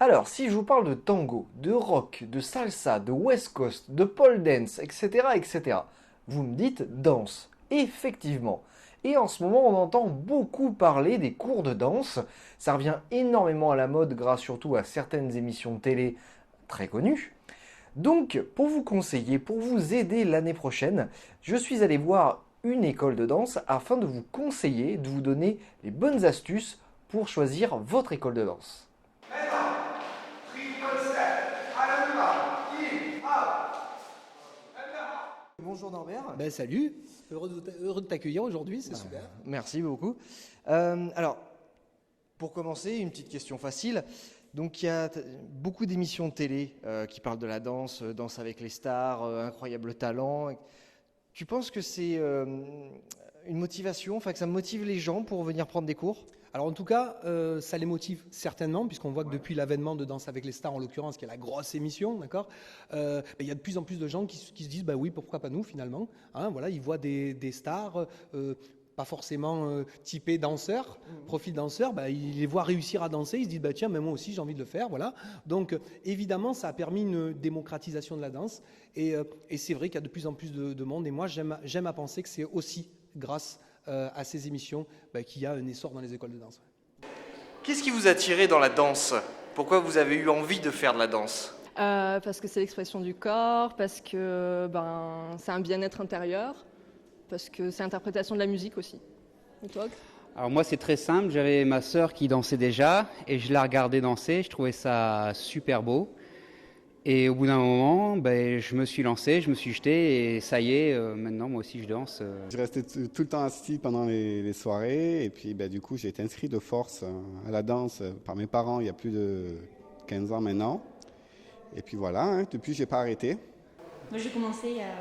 Alors, si je vous parle de tango, de rock, de salsa, de west coast, de pole dance, etc., etc., vous me dites danse. Effectivement. Et en ce moment, on entend beaucoup parler des cours de danse. Ça revient énormément à la mode grâce surtout à certaines émissions de télé très connues. Donc, pour vous conseiller, pour vous aider l'année prochaine, je suis allé voir une école de danse afin de vous conseiller, de vous donner les bonnes astuces pour choisir votre école de danse. Bonjour Norbert. Ben salut, heureux de t'accueillir aujourd'hui, c'est super. Merci beaucoup. Alors, pour commencer, une petite question facile. Donc, il y a beaucoup d'émissions de télé qui parlent de la danse, Danse avec les stars, Incroyable talent. Tu penses que c'est une motivation, enfin que ça motive les gens pour venir prendre des cours? Alors en tout cas, ça les motive certainement, puisqu'on voit que depuis l'avènement de Danse avec les stars, en l'occurrence, qui est la grosse émission, d'accord, il y a de plus en plus de gens qui se disent, bah oui, pourquoi pas nous finalement, hein, voilà, ils voient des stars, pas forcément typés danseurs, profil danseurs, bah, ils les voient réussir à danser, ils se disent, bah tiens, mais moi aussi j'ai envie de le faire, voilà. Donc évidemment, ça a permis une démocratisation de la danse, et c'est vrai qu'il y a de plus en plus de monde, et moi j'aime à penser que c'est aussi grâce à ces émissions qu'il y a un essor dans les écoles de danse. Qu'est-ce qui vous a attiré dans la danse? Pourquoi vous avez eu envie de faire de la danse? Parce que c'est l'expression du corps, parce que c'est un bien-être intérieur, parce que c'est l'interprétation de la musique aussi. Et toi? Alors moi c'est très simple, j'avais ma sœur qui dansait déjà et je la regardais danser, je trouvais ça super beau. Et au bout d'un moment, je me suis lancé, je me suis jeté et ça y est, maintenant moi aussi je danse. Je restais tout le temps assis pendant les soirées et puis du coup j'ai été inscrit de force à la danse par mes parents il y a plus de 15 ans maintenant. Et puis voilà, hein, depuis j'ai pas arrêté. Moi j'ai commencé il y a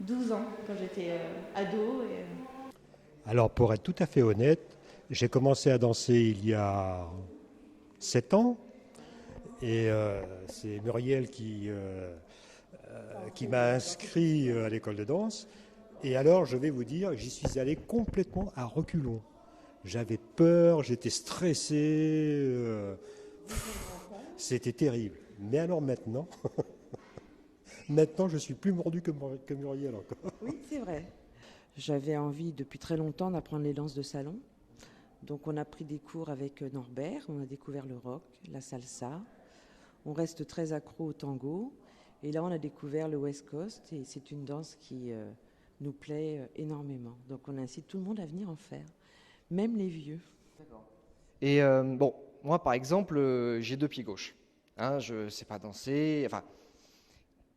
12 ans quand j'étais ado. Alors pour être tout à fait honnête, j'ai commencé à danser il y a 7 ans. Et c'est Muriel qui m'a inscrit à l'école de danse. Et alors, je vais vous dire, j'y suis allé complètement à reculons. J'avais peur, j'étais stressé. C'était terrible. Mais alors maintenant, maintenant, je suis plus mordu que Muriel encore. Oui, c'est vrai. J'avais envie depuis très longtemps d'apprendre les danses de salon. Donc on a pris des cours avec Norbert, on a découvert le rock, la salsa. On reste très accro au tango. Et là, on a découvert le West Coast. Et c'est une danse qui nous plaît énormément. Donc, on incite tout le monde à venir en faire. Même les vieux. D'accord. Et bon, moi, par exemple, j'ai 2 pieds gauches. Hein, je ne sais pas danser. Enfin,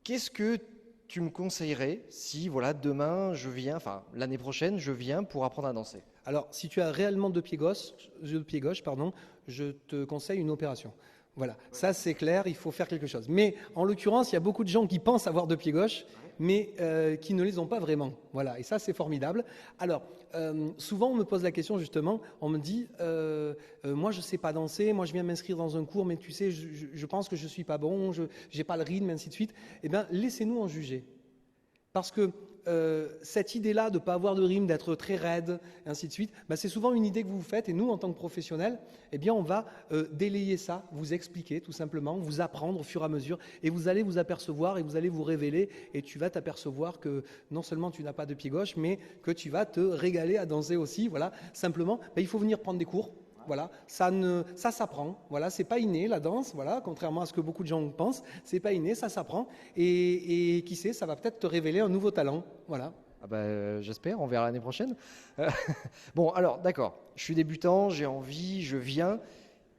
qu'est-ce que tu me conseillerais si, voilà, demain, je viens, enfin, l'année prochaine, je viens pour apprendre à danser? Alors, si tu as réellement deux pieds gauche, je te conseille une opération. Voilà, ça c'est clair, il faut faire quelque chose. Mais en l'occurrence, il y a beaucoup de gens qui pensent avoir deux pieds gauche, mais qui ne les ont pas vraiment. Voilà, et ça c'est formidable. Alors, souvent on me pose la question justement, on me dit, moi je ne sais pas danser, moi je viens m'inscrire dans un cours, mais tu sais, je pense que je ne suis pas bon, je n'ai pas le rythme, ainsi de suite. Eh bien, laissez-nous en juger. Parce que cette idée-là de ne pas avoir de rime, d'être très raide, et ainsi de suite, c'est souvent une idée que vous vous faites, et nous, en tant que professionnels, eh bien, on va délayer ça, vous expliquer tout simplement, vous apprendre au fur et à mesure, et vous allez vous apercevoir, et vous allez vous révéler, et tu vas t'apercevoir que non seulement tu n'as pas de pied gauche, mais que tu vas te régaler à danser aussi. Voilà, simplement, il faut venir prendre des cours. Voilà, ça s'apprend. Voilà, c'est pas inné la danse. Voilà, contrairement à ce que beaucoup de gens pensent, c'est pas inné, ça s'apprend. Et qui sait, ça va peut-être te révéler un nouveau talent. Voilà. Ah j'espère, on verra l'année prochaine. Bon, alors, d'accord, je suis débutant, j'ai envie, je viens.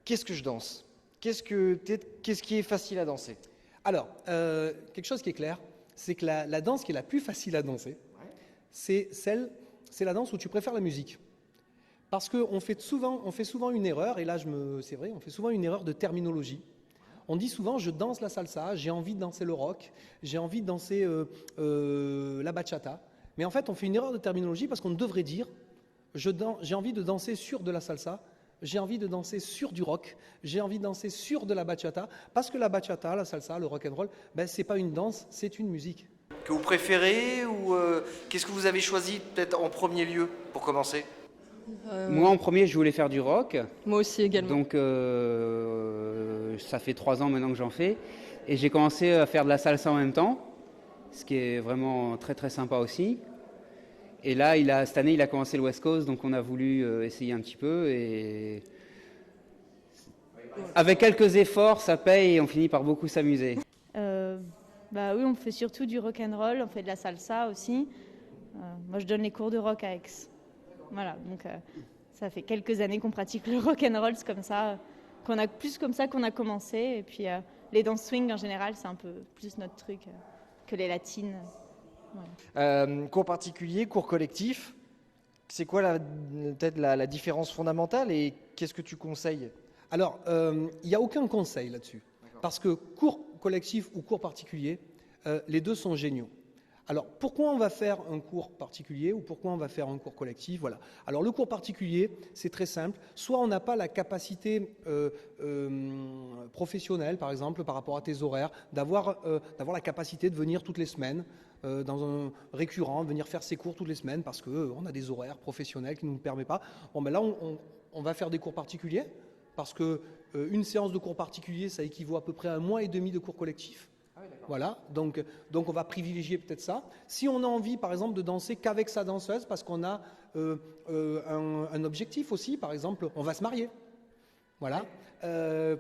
Qu'est-ce que je danse? Qu'est-ce qui est facile à danser? Alors, quelque chose qui est clair, c'est que la danse qui est la plus facile à danser, c'est la danse où tu préfères la musique. Parce qu'on fait souvent une erreur, et là c'est vrai, on fait souvent une erreur de terminologie. On dit souvent, je danse la salsa, j'ai envie de danser le rock, j'ai envie de danser la bachata. Mais en fait, on fait une erreur de terminologie parce qu'on devrait dire, j'ai envie de danser sur de la salsa, j'ai envie de danser sur du rock, j'ai envie de danser sur de la bachata, parce que la bachata, la salsa, le rock and roll, c'est pas une danse, c'est une musique. Que vous préférez ou qu'est-ce que vous avez choisi peut-être en premier lieu pour commencer? Moi en premier je voulais faire du rock. Moi aussi également. Donc ça fait 3 ans maintenant que j'en fais. Et j'ai commencé à faire de la salsa en même temps, ce qui est vraiment très très sympa aussi. Et là, cette année, il a commencé le West Coast, donc on a voulu essayer un petit peu. Et avec quelques efforts, ça paye et on finit par beaucoup s'amuser. Bah oui, on fait surtout du rock and roll, on fait de la salsa aussi. Moi, je donne les cours de rock à Aix. Voilà, donc ça fait quelques années qu'on pratique le rock and roll, c'est comme ça qu'on a commencé. Et puis les danses swing en général, c'est un peu plus notre truc que les latines. Voilà. Cours particulier, cours collectif, c'est quoi peut-être la différence fondamentale et qu'est-ce que tu conseilles? Alors, il n'y a aucun conseil là-dessus. Parce que cours collectif ou cours particulier, les deux sont géniaux. Alors, pourquoi on va faire un cours particulier ou pourquoi on va faire un cours collectif? Voilà. Alors, le cours particulier, c'est très simple. Soit on n'a pas la capacité professionnelle, par exemple, par rapport à tes horaires, d'avoir la capacité de venir toutes les semaines, dans un récurrent, venir faire ses cours toutes les semaines parce qu'on a des horaires professionnels qui ne nous permettent pas. Bon, ben là, on va faire des cours particuliers parce qu'une séance de cours particulier, ça équivaut à peu près à 1 mois et demi de cours collectif. Voilà, donc on va privilégier peut-être ça. Si on a envie, par exemple, de danser qu'avec sa danseuse, parce qu'on a un objectif aussi, par exemple, on va se marier, voilà,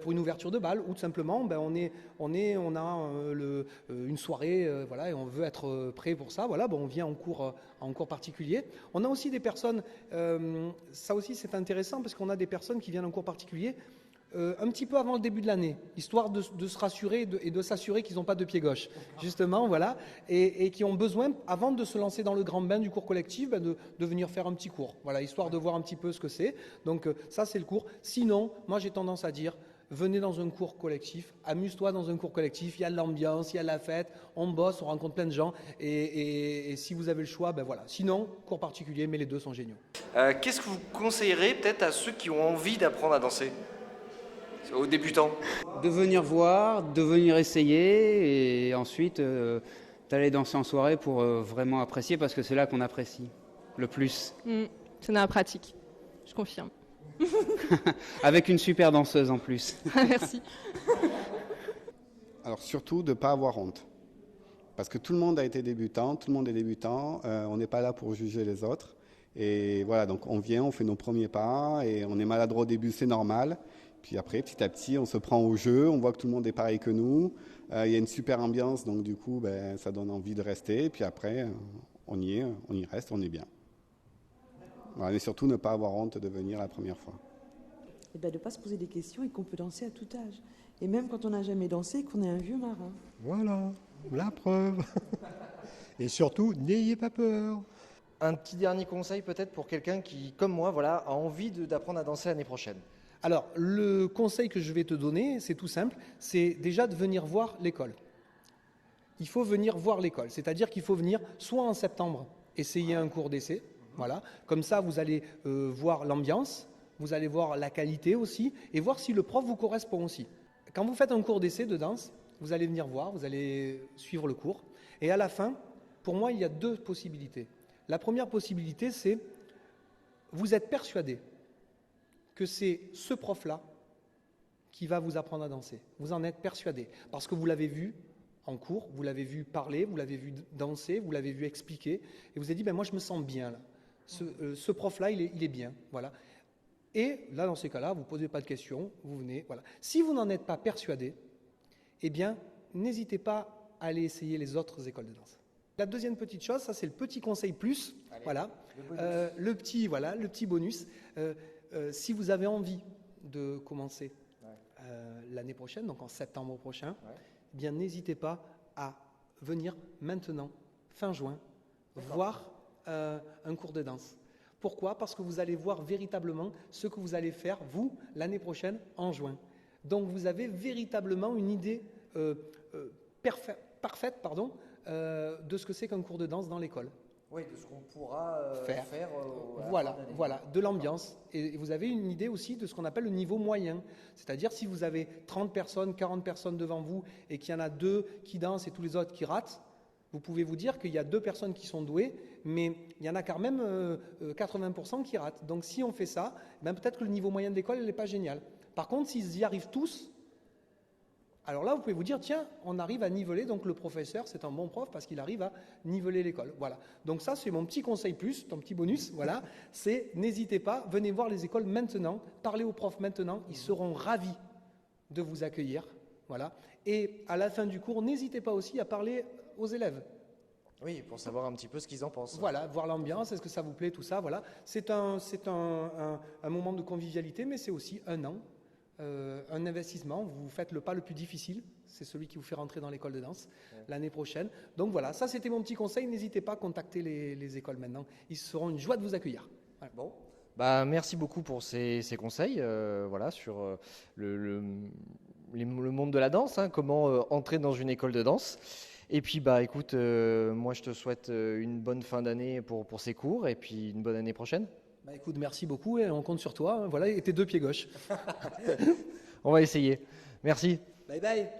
pour une ouverture de bal, ou tout simplement, ben, on a une soirée, voilà, et on veut être prêt pour ça, voilà, ben, on vient en cours particulier. On a aussi des personnes, ça aussi c'est intéressant, parce qu'on a des personnes qui viennent en cours particulier, un petit peu avant le début de l'année, histoire de se rassurer et de s'assurer qu'ils n'ont pas de pied gauche, justement, voilà, et qui ont besoin, avant de se lancer dans le grand bain du cours collectif, ben de venir faire un petit cours, voilà, histoire de voir un petit peu ce que c'est. Donc ça, c'est le cours. Sinon, moi, j'ai tendance à dire, venez dans un cours collectif, amuse-toi dans un cours collectif, il y a de l'ambiance, il y a de la fête, on bosse, on rencontre plein de gens, et si vous avez le choix, ben voilà. Sinon, cours particulier, mais les deux sont géniaux. Qu'est-ce que vous conseillerez peut-être à ceux qui ont envie d'apprendre à danser? Aux débutants? De venir voir, de venir essayer et ensuite d'aller danser en soirée pour vraiment apprécier parce que c'est là qu'on apprécie le plus. C'est dans la pratique, je confirme. Avec une super danseuse en plus. Merci. Alors surtout de ne pas avoir honte. Parce que tout le monde a été débutant, tout le monde est débutant, on n'est pas là pour juger les autres. Et voilà, donc on vient, on fait nos premiers pas et on est maladroit au début, c'est normal. Puis après, petit à petit, on se prend au jeu, on voit que tout le monde est pareil que nous. Il y a une super ambiance, donc du coup, ben, ça donne envie de rester. Et puis après, on y reste, on est bien. Voilà, mais surtout, ne pas avoir honte de venir la première fois. Et ben, de ne pas se poser des questions et qu'on peut danser à tout âge. Et même quand on n'a jamais dansé, qu'on est un vieux marin. Voilà, la preuve. Et surtout, n'ayez pas peur. Un petit dernier conseil peut-être pour quelqu'un qui, comme moi, voilà, a envie d'apprendre à danser l'année prochaine. Alors, le conseil que je vais te donner, c'est tout simple, c'est déjà de venir voir l'école. Il faut venir voir l'école, c'est-à-dire qu'il faut venir soit en septembre essayer un cours d'essai, voilà, comme ça vous allez voir l'ambiance, vous allez voir la qualité aussi, et voir si le prof vous correspond aussi. Quand vous faites un cours d'essai de danse, vous allez venir voir, vous allez suivre le cours, et à la fin, pour moi, il y a 2 possibilités. La première possibilité, c'est vous êtes persuadé que c'est ce prof-là qui va vous apprendre à danser. Vous en êtes persuadé, parce que vous l'avez vu en cours, vous l'avez vu parler, vous l'avez vu danser, vous l'avez vu expliquer, et vous avez dit, ben moi je me sens bien là. Ce prof-là, il est bien, voilà. Et là, dans ces cas-là, vous ne posez pas de questions, vous venez, voilà. Si vous n'en êtes pas persuadé, eh bien, n'hésitez pas à aller essayer les autres écoles de danse. La deuxième petite chose, ça c'est le petit conseil plus, allez, voilà, le petit bonus. Si vous avez envie de commencer l'année prochaine, donc en septembre prochain, eh bien n'hésitez pas à venir maintenant, fin juin, voir un cours de danse. Pourquoi? Parce que vous allez voir véritablement ce que vous allez faire, vous, l'année prochaine, en juin. Donc vous avez véritablement une idée parfaite de ce que c'est qu'un cours de danse dans l'école. Oui, de ce qu'on pourra faire voilà, de l'ambiance. Et vous avez une idée aussi de ce qu'on appelle le niveau moyen. C'est-à-dire si vous avez 30 personnes, 40 personnes devant vous et qu'il y en a 2 qui dansent et tous les autres qui ratent, vous pouvez vous dire qu'il y a 2 personnes qui sont douées, mais il y en a quand même 80% qui ratent. Donc si on fait ça, ben peut-être que le niveau moyen de l'école n'est pas génial. Par contre, s'ils y arrivent tous, Alors là, vous pouvez vous dire, tiens, on arrive à niveler, donc le professeur, c'est un bon prof parce qu'il arrive à niveler l'école. Voilà. Donc ça, c'est mon petit conseil plus, ton petit bonus, voilà. C'est, n'hésitez pas, venez voir les écoles maintenant, parlez aux profs maintenant, ils seront ravis de vous accueillir. Voilà. Et à la fin du cours, n'hésitez pas aussi à parler aux élèves. Oui, pour savoir un petit peu ce qu'ils en pensent. Voilà, voir l'ambiance, est-ce que ça vous plaît, tout ça, voilà. C'est un moment de convivialité, mais c'est aussi un an. Un investissement, vous faites le pas le plus difficile, c'est celui qui vous fait rentrer dans l'école de danse l'année prochaine. Donc voilà, ça c'était mon petit conseil, n'hésitez pas à contacter les écoles maintenant, ils seront une joie de vous accueillir. Voilà. Bon, bah merci beaucoup pour ces conseils, voilà, sur le monde de la danse, hein, comment entrer dans une école de danse. Et puis bah écoute, moi je te souhaite une bonne fin d'année pour ces cours et puis une bonne année prochaine. Bah écoute, merci beaucoup et on compte sur toi. Voilà, et tes 2 pieds gauches. On va essayer. Merci. Bye bye.